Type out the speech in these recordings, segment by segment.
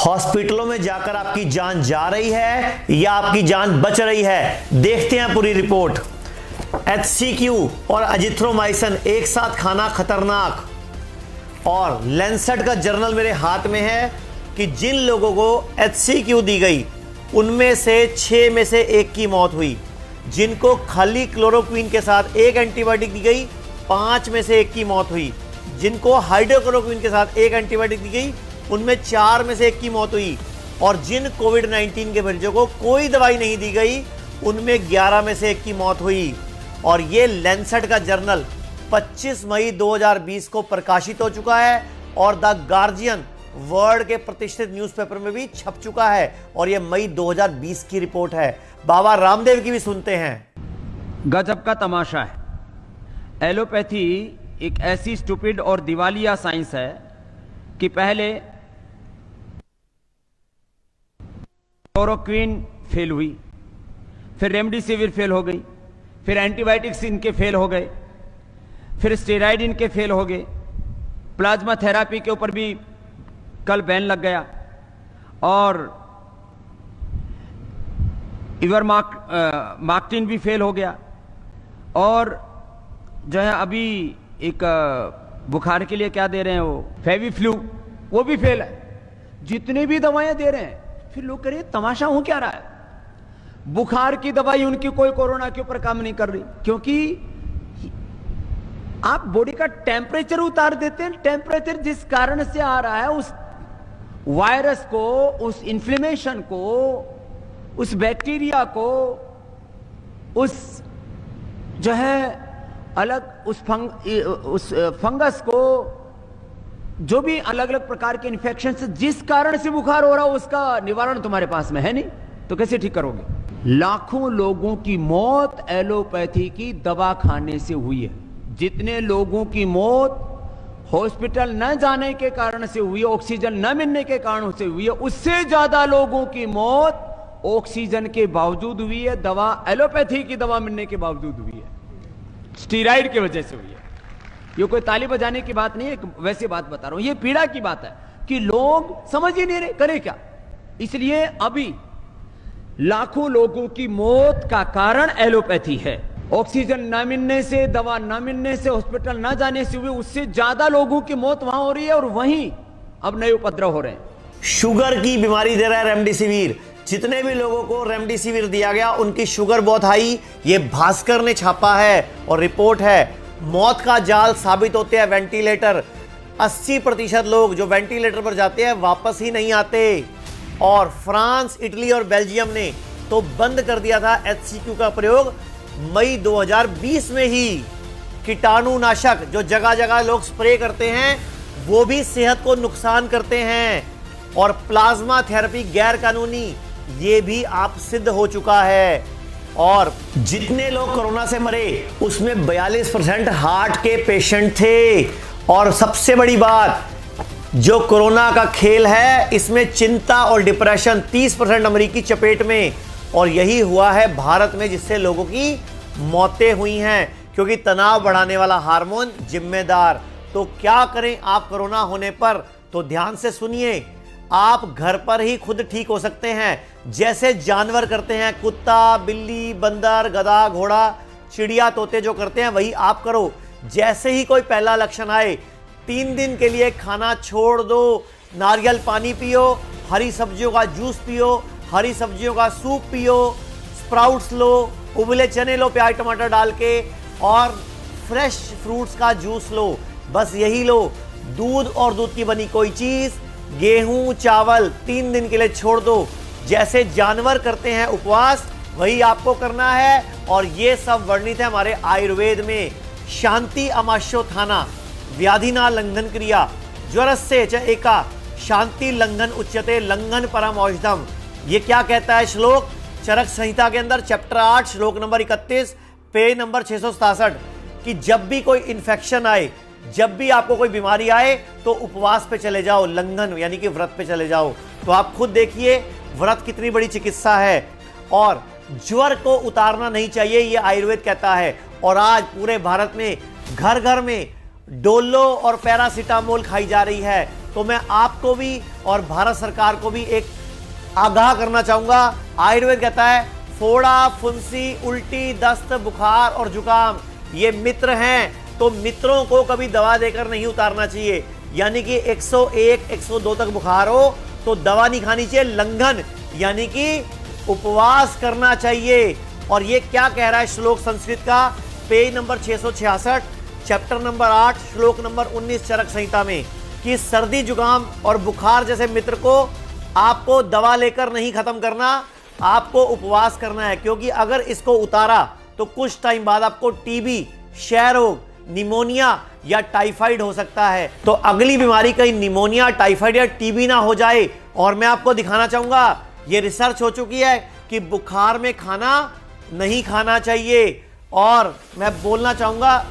हॉस्पिटलों में जाकर आपकी जान जा रही है या आपकी जान बच रही है, देखते हैं पूरी रिपोर्ट। HCQ और अजिथ्रोमाइसिन एक साथ खाना खतरनाक। और लैंसेट का जर्नल मेरे हाथ में है कि जिन लोगों को HCQ दी गई उनमें से 6 में से 1 की मौत हुई। जिनको खाली क्लोरोक्विन के साथ एक एंटीबायोटिक दी गई 5 में से 1 की मौत हुई। जिनको हाइड्रोक्लोरोक्विन के साथ एक एंटीबायोटिक दी गई उनमें 4 में से 1 की मौत हुई। और जिन कोविड-19 के मरीजों को कोई दवाई नहीं दी गई उनमें 11 में से 1 की मौत हुई। और ये लैंसेट का जर्नल 25 मई 2020 को प्रकाशित हो चुका है और द गार्जियन वर्ल्ड के प्रतिष्ठित न्यूज़पेपर में भी छप चुका है। और ये मई 2020 की रिपोर्ट है। बाबा रामदेव की भी सुनते हैं। गजब का तमाशा है। एलोपैथी एक ऐसी स्टूपिड और दिवालिया साइंस है कि पहले क्लोरोक्विन फेल हुई, फिर रेमडेसिविर फेल हो गई, फिर एंटीबायोटिक्स इनके फेल हो गए, फिर स्टेरॉइड इनके फेल हो गए, प्लाज्मा थेरापी के ऊपर भी कल बैन लग गया, और इवरमाक्टिन भी फेल हो गया, और जो है अभी एक बुखार के लिए क्या दे रहे हैं वो फेविफ्लू, वो भी फेल है। जितने भी दवाएं दे रहे हैं, फिर लोग कह रहे हैं तमाशा हो क्या रहा है। बुखार की दवाई उनकी कोई कोरोना के ऊपर काम नहीं कर रही, क्योंकि आप बॉडी का टेम्परेचर उतार देते हैं। टेम्परेचर जिस कारण से आ रहा है, उस वायरस को, उस इन्फ्लेमेशन को, उस बैक्टीरिया को, उस जो है अलग उस फंगस को, जो भी अलग अलग प्रकार के इन्फेक्शन से जिस कारण से बुखार हो रहा हो उसका निवारण तुम्हारे पास में है नहीं, तो कैसे ठीक करोगे। लाखों लोगों की मौत एलोपैथी की दवा खाने से हुई है। जितने लोगों की मौत हॉस्पिटल न जाने के कारण से हुई है, ऑक्सीजन न मिलने के कारण से हुई है, उससे ज्यादा लोगों की मौत ऑक्सीजन के बावजूद हुई है, दवा एलोपैथी की दवा मिलने के बावजूद हुई है, स्टीराइड की वजह से हुई है। ये कोई ताली बजाने की बात नहीं है, वैसी बात बता रहा हूं। ये पीड़ा की बात है कि लोग समझ ही नहीं रहे करें क्या। इसलिए अभी लाखों लोगों की मौत का कारण एलोपैथी है। ऑक्सीजन न मिलने से, दवा न मिलने से, हॉस्पिटल न जाने से हुई, उससे ज्यादा लोगों की मौत वहां हो रही है, और वहीं अब नए उपद्रव हो रहे हैं। शुगर की बीमारी दे रहा है रेमडेसिविर। जितने भी लोगों को रेमडेसिविर दिया गया उनकी शुगर बहुत हाई। ये भास्कर ने छापा है और रिपोर्ट है। मौत का जाल साबित होते हैं वेंटिलेटर। 80% लोग जो वेंटिलेटर पर जाते हैं वापस ही नहीं आते। और फ्रांस, इटली और बेल्जियम ने तो बंद कर दिया था HCQ का प्रयोग मई 2020 में ही। कीटाणुनाशक जो जगह जगह लोग स्प्रे करते हैं वो भी सेहत को नुकसान करते हैं। और प्लाज्मा थेरेपी गैर कानूनी, ये भी आप सिद्ध हो चुका है। और जितने लोग कोरोना से मरे उसमें 42% हार्ट के पेशेंट थे। और सबसे बड़ी बात, जो कोरोना का खेल है इसमें चिंता और डिप्रेशन 30% अमेरिकी चपेट में। और यही हुआ है भारत में, जिससे लोगों की मौतें हुई हैं, क्योंकि तनाव बढ़ाने वाला हार्मोन जिम्मेदार। तो क्या करें आप कोरोना होने पर? तो ध्यान से सुनिए, आप घर पर ही खुद ठीक हो सकते हैं। जैसे जानवर करते हैं, कुत्ता, बिल्ली, बंदर, गधा, घोड़ा, चिड़िया, तोते जो करते हैं वही आप करो। जैसे ही कोई पहला लक्षण आए 3 दिन के लिए खाना छोड़ दो, नारियल पानी पियो, हरी सब्जियों का जूस पियो, हरी सब्जियों का सूप पियो, स्प्राउट्स लो, उबले चने लो प्याज टमाटर डाल के, और फ्रेश फ्रूट्स का जूस लो। बस यही लो। दूध और दूध की बनी कोई चीज, गेहूं, चावल 3 दिन के लिए छोड़ दो। जैसे जानवर करते हैं उपवास, वही आपको करना है। और ये सब वर्णित है हमारे आयुर्वेद में। शांति अमाश्योत्थाना, व्याधिना लंघन क्रिया, ज्वरस्य च एका शांति लंघन उच्यते लंघन परम औषधम। ये क्या कहता है श्लोक? चरक संहिता के अंदर चैप्टर 8 श्लोक नंबर 31 पेज नंबर 667 कि जब भी कोई इंफेक्शन आए, जब भी आपको कोई बीमारी आए तो उपवास पे चले जाओ, लंघन यानी कि व्रत पे चले जाओ। तो आप खुद देखिए व्रत कितनी बड़ी चिकित्सा है। और ज्वर को उतारना नहीं चाहिए, ये आयुर्वेद कहता है। और आज पूरे भारत में घर घर में डोलो और पैरासिटामोल खाई जा रही है। तो मैं आपको भी और भारत सरकार को भी एक आगाह करना चाहूंगा। आयुर्वेद कहता है फोड़ा, फुंसी, उल्टी, दस्त, बुखार और जुकाम ये मित्र हैं, तो मित्रों को कभी दवा देकर नहीं उतारना चाहिए। यानी कि 101, 102 तक बुखार हो तो दवा नहीं खानी चाहिए, लंघन यानी कि उपवास करना चाहिए। और ये क्या कह रहा है श्लोक संस्कृत का, पेज नंबर 666, चैप्टर नंबर 8, श्लोक नंबर 19 चरक संहिता में, कि सर्दी, जुकाम और बुखार जैसे मित्र को आपको दवा लेकर नहीं खत्म करना, आपको उपवास करना है। क्योंकि अगर इसको उतारा तो कुछ टाइम बाद आपको टीबी, क्षय रोग, निमोनिया या टाइफाइड हो सकता है। तो अगली बीमारी कहीं निमोनिया, टाइफाइड या टीबी ना हो जाए। और मैं आपको दिखाना चाहूंगा, ये रिसर्च हो चुकी है कि बुखार में खाना नहीं खाना चाहिए। और मैं बोलना चाहूंगा,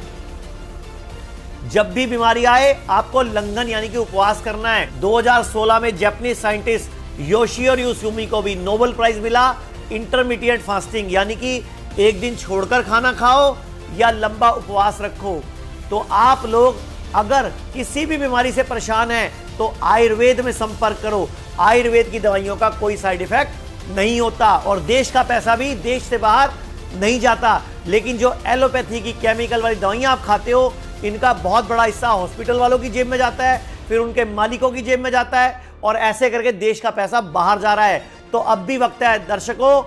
जब भी बीमारी आए आपको लंघन यानी कि उपवास करना है। 2016 में जापानीज साइंटिस्ट योशिहिरो युसुमी को भी नोबेल प्राइज मिला इंटरमीडिएट फास्टिंग, यानी कि एक दिन छोड़कर खाना खाओ या लंबा उपवास रखो। तो आप लोग अगर किसी भी बीमारी से परेशान हैं तो आयुर्वेद में संपर्क करो। आयुर्वेद की दवाइयों का कोई साइड इफेक्ट नहीं होता और देश का पैसा भी देश से बाहर नहीं जाता। लेकिन जो एलोपैथी की केमिकल वाली दवाइयां आप खाते हो, इनका बहुत बड़ा हिस्सा हॉस्पिटल वालों की जेब में जाता है, फिर उनके मालिकों की जेब में जाता है और ऐसे करके देश का पैसा बाहर जा रहा है। तो अब भी वक्त है दर्शकों,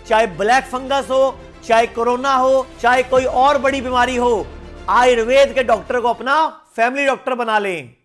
चाहे ब्लैक फंगस हो, चाहे कोरोना हो, चाहे कोई और बड़ी बीमारी हो, आयुर्वेद के डॉक्टर को अपना फैमिली डॉक्टर बना लें।